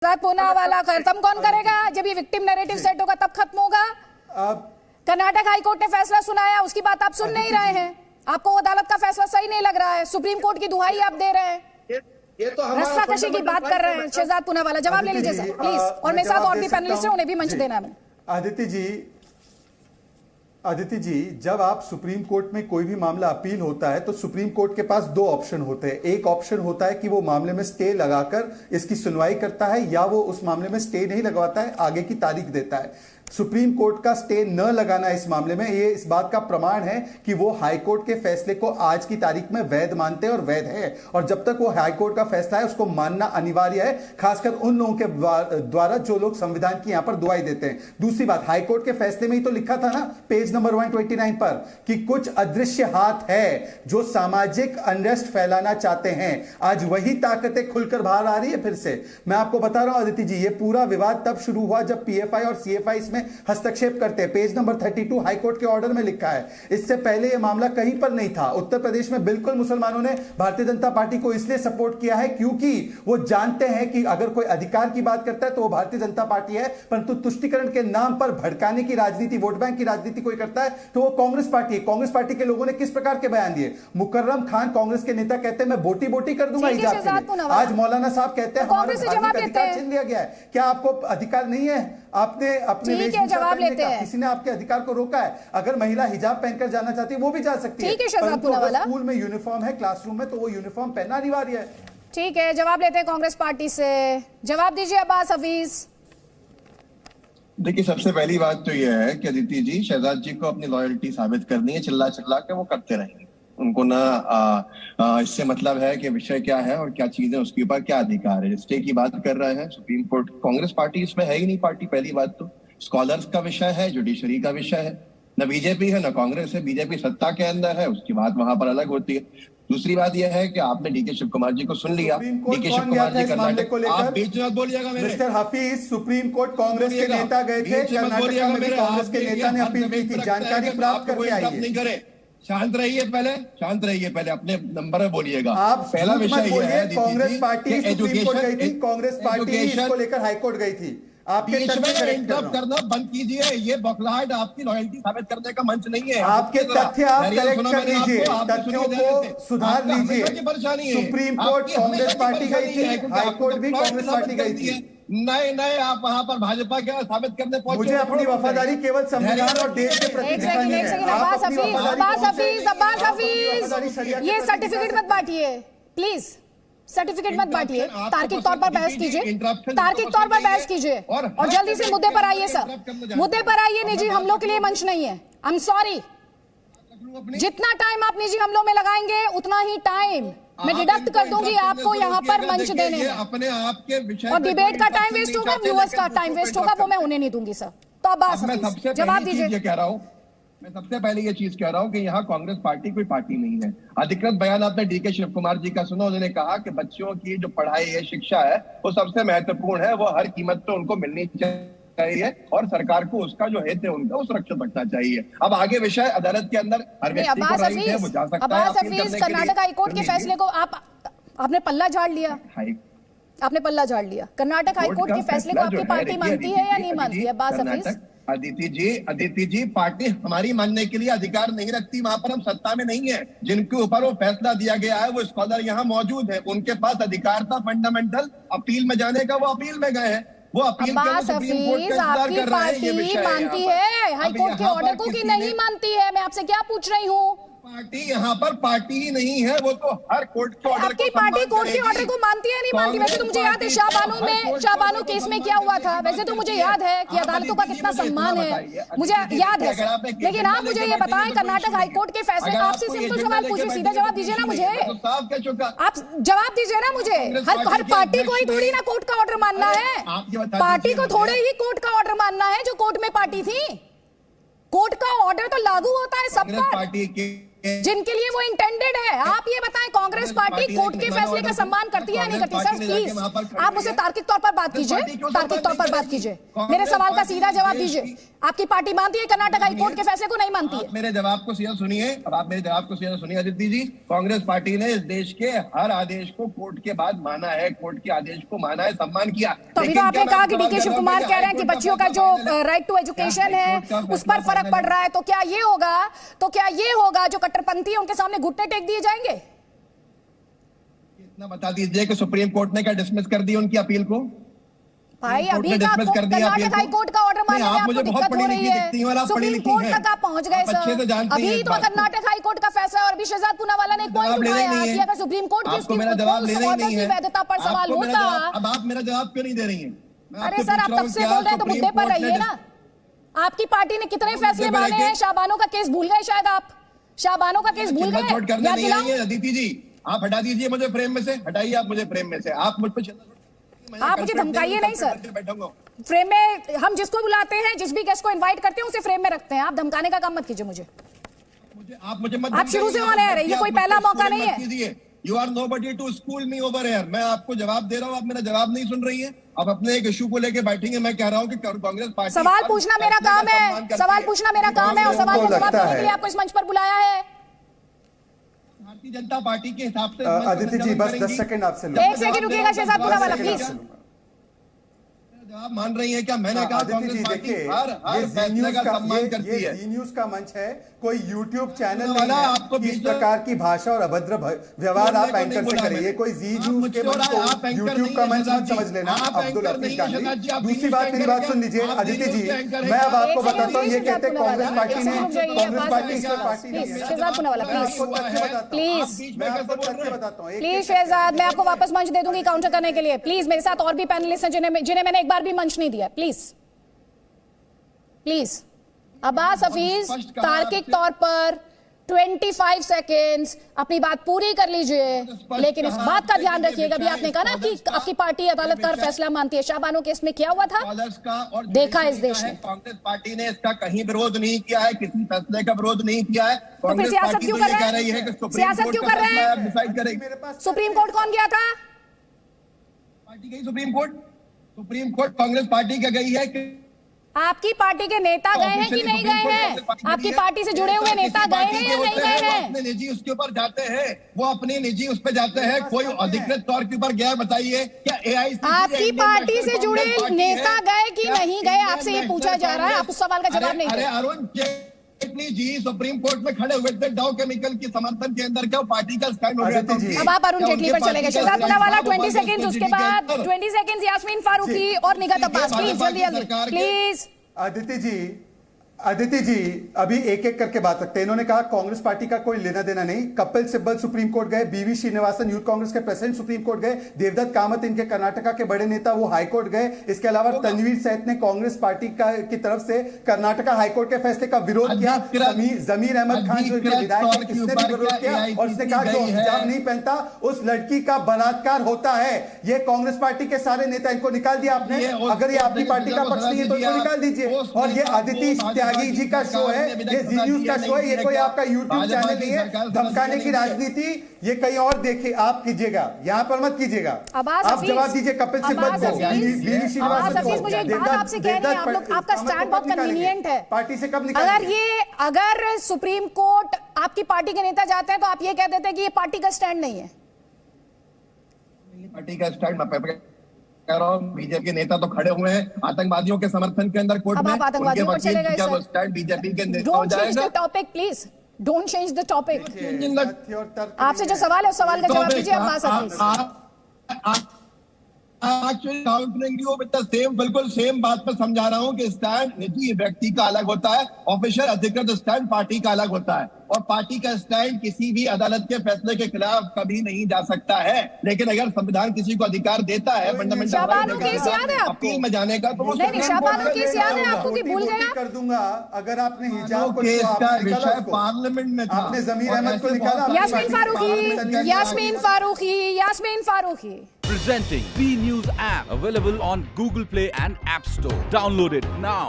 पूनावाला खत्म कौन करेगा? जब ये विक्टिम नैरेटिव सेट होगा तब खत्म होगा। कर्नाटक हाईकोर्ट ने फैसला सुनाया, उसकी बात आप सुन नहीं रहे हैं। आपको अदालत का फैसला सही नहीं लग रहा है, सुप्रीम कोर्ट की दुहाई आप दे रहे हैं, ये तो रस्साकशी की बात कर रहे हैं। शहजाद पूनावाला जवाब ले लीजिए सर प्लीज, और मेरे साथ और भी पैनलिस्ट हैं, उन्हें भी मंच देना है। आदित्य जी, जब आप सुप्रीम कोर्ट में कोई भी मामला अपील होता है तो सुप्रीम कोर्ट के पास दो ऑप्शन होते हैं। एक ऑप्शन होता है कि वो मामले में स्टे लगाकर इसकी सुनवाई करता है, या वो उस मामले में स्टे नहीं लगवाता है, आगे की तारीख देता है। सुप्रीम कोर्ट का स्टे न लगाना इस मामले में ये इस बात का प्रमाण है कि वो हाईकोर्ट के फैसले को आज की तारीख में वैध मानते हैं और वैध है, और जब तक वो हाईकोर्ट का फैसला है उसको मानना अनिवार्य है, खासकर उन लोगों के द्वारा जो लोग संविधान की यहां पर दुहाई देते हैं। दूसरी बात, हाईकोर्ट के फैसले में ही तो लिखा था ना, पेज नंबर 129 पर, कि कुछ अदृश्य हाथ है जो सामाजिक अनरेस्ट फैलाना चाहते हैं। आज वही ताकतें खुलकर बाहर आ रही है फिर से। मैं आपको बता रहा हूं आदित्य जी, ये पूरा विवाद तब शुरू हुआ जब पीएफआई और सीएफआई इसमें हस्तक्षेप करते हैं। पेज नंबर 32 हाईकोर्ट के ऑर्डर में लिखा है। इससे पहले यह मामला कहीं पर नहीं था। उत्तर प्रदेश में बिल्कुल मुसलमानों ने भारतीय जनता पार्टी को इसलिए सपोर्ट किया है क्योंकि वो जानते हैं कि अगर कोई अधिकार की बात करता है तो वो भारतीय जनता पार्टी है, परंतु तुष्टीकरण के नाम पर भड़काने की राजनीति, वोट बैंक की राजनीति कोई करता है तो वो कांग्रेस पार्टी है। कांग्रेस पार्टी के लोगों ने किस प्रकार के बयान दिए? मुकर्रम खान कांग्रेस के नेता कहते हैं मैं बोटी बोटी कर दूंगा हिजाब के लिए। आज मौलाना साहब कहते हैं हमारा अधिकार छीन लिया गया है। क्या आपको अधिकार नहीं है? आपने अपने जवाब लेते हैं, किसी ने आपके अधिकार को रोका है? अगर महिला हिजाब पहनकर जाना चाहती है वो भी जा सकती है, परंतु अगर स्कूल में यूनिफॉर्म है, क्लासरूम में, तो वो यूनिफॉर्म पहनना अनिवार्य है। ठीक है, जवाब लेते हैं कांग्रेस पार्टी से। जवाब दीजिए अब्बास हफीज। देखिए, सबसे पहली बात तो यह है कि अदिति जी, शहजाद जी को अपनी लॉयल्टी साबित करनी है। चिल्ला चिल्ला के वो करते रहेंगे, उनको ना इससे मतलब है कि विषय क्या है और क्या चीज है, उसके ऊपर क्या अधिकार है। स्टे की बात कर रहे हैं सुप्रीम कोर्ट, कांग्रेस पार्टी इसमें है ही नहीं पार्टी। पहली बात तो स्कॉलर्स का विषय है, जुडिशरी का विषय है, न बीजेपी है न कांग्रेस है। बीजेपी सत्ता के अंदर है, उसकी बात वहां पर अलग होती है। दूसरी बात यह है कि आपने डीके शिव कुमार जी को सुन लिया। डीके शिव कुमार जी कर्नाटक, आप बीच में बोलिएगा मेरे mister Hafeez, supreme court Congress के नेता गए थे, कर्नाटक में भी कांग्रेस के नेता ने अपील की थी, जानकारी प्राप्त करके आई है। शांत रहिए पहले, शांत रहिए पहले, अपने नंबर में बोलिएगा। आप पहला विषय ये है, कांग्रेस पार्टी सुप्रीम कोर्ट गई थी, कांग्रेस पार्टी इसको लेकर हाईकोर्ट गई थी। आपके इंटरप्ट करना बंद कीजिए। ये बौखलाहट आपकी लॉयल्टी साबित करने का मंच नहीं है। आपके तथ्य आप कलेक्ट कर लीजिए, तथ्यों को सुधार लीजिए। सुप्रीम कोर्ट कांग्रेस पार्टी गई थी, हाईकोर्ट भी कांग्रेस पार्टी गई थी। नए नए आप वहां पर भाजपा के साबित करने पहुंचे। मुझे अपनी वफादारी केवल संविधान और देश के प्रति दिखानी है। अब्बास हफीज, ये सर्टिफिकेट मत बांटिए प्लीज, सर्टिफिकेट मत बांटिए। तार्किक तौर पर बहस कीजिए, तार्किक तौर पर बहस कीजिए, और जल्दी से मुद्दे पर आइए सर, मुद्दे पर आइए। निजी हमलों के लिए मंच नहीं है। आई एम सॉरी, जितना टाइम आप निजी हमलों में लगाएंगे उतना ही टाइम मैं डिडक्ट कर दूंगी आपको यहाँ पर मंच देने में। अपने आपके विषय और डिबेट का टाइम वेस्ट होगा, व्यूअर्स का टाइम वेस्ट होगा, वो मैं उन्हें नहीं दूंगी सर। तो अब्बास हफीज जवाब दीजिए। कह रहा हूँ, मैं सबसे पहले ये चीज कह रहा हूँ कि यहाँ कांग्रेस पार्टी कोई पार्टी नहीं है। अधिकृत बयान आपने डीके शिव कुमार जी का सुना। उन्होंने कहा कि बच्चों की जो पढ़ाई है, शिक्षा है, वो सबसे महत्वपूर्ण है, वो हर कीमत पे उनको मिलनी चाहिए, और सरकार को उसका जो हित है उनका वो सुरक्षित रखना चाहिए। अब आगे विषय अदालत के अंदर हर व्यक्ति को राइट है, वो जा सकता है। अब्बास हफीज, कर्नाटक हाईकोर्ट के फैसले को आपने पल्ला झाड़ लिया, आपने पल्ला झाड़ लिया। कर्नाटक हाईकोर्ट के फैसले को आपकी पार्टी मानती है या नहीं मानती है? अब्बास हफीज, अदिति जी, पार्टी हमारी मानने के लिए अधिकार नहीं रखती। वहां पर हम सत्ता में नहीं है। जिनके ऊपर वो फैसला दिया गया है वो स्कॉलर यहाँ मौजूद है, उनके पास अधिकार था फंडामेंटल अपील में जाने का, वो अपील में गए हैं। वो अपील अब्बास हफीज, आपकी पार्टी मानती है हाईकोर्ट के ऑर्डर को कि नहीं मानती है? मैं आपसे क्या पूछ रही हूँ? पार्टी यहाँ पर पार्टी ही नहीं है, वो तो हर कोर्ट के ऑर्डर आपकी पार्टी कोर्ट के ऑर्डर को मानती है नहीं मानती? वैसे तो मुझे याद है शाहबानो केस में क्या हुआ था। वैसे तो मुझे याद है कि अदालतों का कितना सम्मान है, मुझे याद है। लेकिन आप मुझे ये बताएं, कर्नाटक हाईकोर्ट के फैसले, आपसे सिंपल सवाल पूछे, सीधा जवाब दीजिए ना मुझे। आप जवाब दीजिए ना मुझे। हर पार्टी को ही थोड़ी ना कोर्ट का ऑर्डर मानना है, पार्टी को थोड़े ही कोर्ट का ऑर्डर मानना है जो कोर्ट में पार्टी थी। कोर्ट का ऑर्डर तो लागू होता है सब पर। जिनके लिए वो इंटेंडेड है। आप ये बताएं, कांग्रेस पार्टी कोर्ट के फैसले का सम्मान करती है या नहीं करती? सर प्लीज आप मुझसे तार्किक तौर पर बात कीजिए, तार्किक तौर पर बात कीजिए, मेरे सवाल का सीधा जवाब दीजिए। आपकी पार्टी मानती है कर्नाटक हाई कोर्ट के फैसले को? नहीं मानती है। मेरे जवाब को सीधा सुनिए, अब आप मेरे जवाब को सीधा सुनिए अदिति जी। कांग्रेस पार्टी ने इस देश के हर आदेश को कोर्ट के बाद माना है, कोर्ट के आदेश को माना है, सम्मान किया। तो अभी तो आपने कहा कि डीके शिव कुमार कह रहे हैं कि बच्चियों का जो राइट टू एजुकेशन है उस पर फर्क पड़ रहा है, तो क्या ये होगा जो कट्टरपंथी है उनके सामने घुटने टेक दिए जाएंगे? इतना बता दीजिए कि सुप्रीम कोर्ट ने क्या डिसमिस कर दी उनकी अपील को? भाई अभी का कर्नाटक हाई कोर्ट का ऑर्डर मानने में आपको दिक्कत हो रही है, सुप्रीम कोर्ट तक आप पहुंच गए सर। अभी तो कर्नाटक हाई कोर्ट का फैसला, और अभी शहजाद पूनावाला ने एक पॉइंट उठाया कि अगर सुप्रीम कोर्ट की ऑर्डर की वैधता पर सवाल होता। अब आप मेरा जवाब क्यों नहीं दे रही हैं? अरे सर आप तब से बोल रहे हैं तो मुद्दे पर रहिए ना। आपकी पार्टी ने कितने फैसले माने हैं? शाहबानो का केस भूल गए शायद आप, शाहबानो का केस भूल गए, याद दिलाऊं? अदिति जी आप हटा दीजिए मुझे फ्रेम में से, हटाइए आप मुझे फ्रेम में से। आप मुझ पर आप मुझे धमकाइए नहीं सर। फ्रेम में हम जिसको बुलाते हैं, जिस भी गेस्ट को इनवाइट करते हैं उसे फ्रेम में रखते हैं। आप धमकाने का काम मत कीजिए मुझे। आप शुरू से ऑन एयर है, ये कोई पहला मौका नहीं है। You are nobody to school me over air. मैं आपको जवाब दे रहा हूँ, आप मेरा जवाब नहीं सुन रही है। आप अपने एक इशू को लेके बैठेंगे। मैं कह रहा हूँ कि कांग्रेस पार्टी सवाल पूछना मेरा काम है, सवाल पूछना मेरा काम है, और सवाल का जवाब देने के लिए आपको इस मंच पर बुलाया है। भारतीय जनता पार्टी के हिसाब से अदिति जी बस 10 सेकंड आपसे एक सेकंड रुकिएगा शहजाद पूनावाला प्लीज। जवाब मान रही है क्या? मैंने कहा अदिति जी देखिए, ये जी न्यूज का मंच है, कोई यूट्यूब चैनल नहीं है। आपको इस प्रकार की भाषा और अभद्र व्यवहार आप एंकर से करें। ये कोई जी न्यूज के मंच को यूट्यूब का मंच मत समझ लेना अब्दुल हफीज गांधी। दूसरी बात, मेरी बात सुन लीजिए अदिति जी, मैं अब आपको बताता हूँ। ये कहते हैं कांग्रेस पार्टी ने, कांग्रेस पार्टी शहजाद पूनावाला प्लीज बताता हूँ प्लीज शहजाद, मैं आपको वापस मंच दे दूंगी काउंटर करने के लिए। प्लीज मेरे साथ और भी पैनलिस्ट हैं जिन्हें मैंने एक बार भी मंच नहीं दिया। प्लीज प्लीज अब्बास हफीज, तार्किक तौर पर 25 सेकेंड्स अपनी बात पूरी कर लीजिए, लेकिन इस बात का ध्यान रखिएगा। भी आपने कहा ना कि आपकी पार्टी अदालत का फैसला मानती है। शाहबानो केस में क्या हुआ था देखा इस देश ने। कांग्रेस पार्टी ने इसका कहीं विरोध नहीं किया है, किसी फैसले का विरोध नहीं किया है। तो फिर सियासत क्यों कर रहे हैं? सियासत क्यों कर रहे हैं? डिसाइड करेंगे। सुप्रीम कोर्ट कौन गया था? पार्टी गई supreme court. Supreme court Congress party का गई है कि आपकी पार्टी के नेता गए हैं कि नहीं गए हैं? आपकी पार्टी से जुड़े हुए नेता गए हैं या नहीं गए हैं? अपने निजी उसके ऊपर जाते हैं, वो अपने निजी उस पर जाते हैं। कोई अधिकृत तौर के ऊपर गया बताइए? क्या एआईसीसी आपकी पार्टी से जुड़े नेता गए कि नहीं गए, आपसे ये पूछा जा रहा है। आप उस सवाल का जवाब नहीं दे। अरुण जेटली जी सुप्रीम कोर्ट में खड़े हुए थे डाउ केमिकल की समर्थन के अंदर, क्या पार्टी का स्टैंड हो गया था? अब आप अरुण जेटली पर चले गए। शहजाद पूनावाला 20 सेकंड, उसके बाद 20 सेकंड यास्मीन फारूकी और निगात अब्बास। प्लीज जल्दी जल्दी प्लीज। अदिति जी अभी एक एक करके बात रखते हैं। इन्होंने कहा कांग्रेस पार्टी का कोई लेना देना नहीं। कपिल सिब्बल सुप्रीम कोर्ट गए, बीवी श्रीनिवासन यूथ कांग्रेस के प्रेसिडेंट सुप्रीम कोर्ट गए, देवदत्त कामत इनके कर्नाटका के बड़े नेता वो हाई कोर्ट गए। इसके अलावा तनवीर सैयद ने कांग्रेस पार्टी की तरफ से कर्नाटका हाईकोर्ट के फैसले का विरोध किया। जमीर अहमद खान जो विधायक है, इसने भी विरोध किया और उसने कहा जो हिजाब नहीं पहनता उस लड़की का बलात्कार होता है। ये कांग्रेस पार्टी के सारे नेता, इनको निकाल दिया आपने। अगर ये आपकी पार्टी का पक्ष नहीं है तो इनको निकाल दीजिए। और ये अदिति त्यागी जी का शो है, ये जी न्यूज का शो है, ये कोई आपका यूट्यूब चैनल नहीं है। धमकाने की राजनीति ये कहीं और देखिए आप कीजिएगा, यहाँ पर मत कीजिएगा। आप जवाब दीजिए कपिल सिब्बल को, बीवी श्रीनिवासन को। मुझे एक बात आपसे कहनी है, आप लोग आपका स्टैंड बहुत कन्वीनियंट है। पार्टी से कब निकालेंगे? अगर सुप्रीम कोर्ट आपकी पार्टी के नेता जाते हैं तो आप ये कह देते हैं कि ये पार्टी का स्टैंड नहीं है। पार्टी का स्टैंड बीजेपी के नेता तो खड़े हुए हैं आतंकवादियों के समर्थन के अंदर कोर्ट में। आप आतंकवादियों पर चले गए सर। स्टैंड बीजेपी के नेता don't change the topic please, don't change the topic. आपसे जो सवाल है उस सवाल का जवाब दीजिए Abbas Hafeez. Actually countering you with the same, बिल्कुल सेम बात पर समझा रहा हूं कि स्टैंड निजी व्यक्ति का अलग होता है, ऑफिशियल अधिकृत स्टैंड पार्टी का अलग होता है। और पार्टी का स्टैंड किसी भी अदालत के फैसले के खिलाफ कभी नहीं जा सकता है। लेकिन अगर संविधान किसी को अधिकार देता है फंडामेंटल शाहबानो केस याद है आपको? अपील में जाने का, तो वो नहीं शाहबानो केस याद है आपको कि भूल गए? कर दूंगा अगर आपने हिजाब को केस का विषय पार्लियामेंट में था। आपने जमीर अहमद को निकाला। Yasmin Farooqui Presenting B News app, available on Google Play and App Store. Download it now.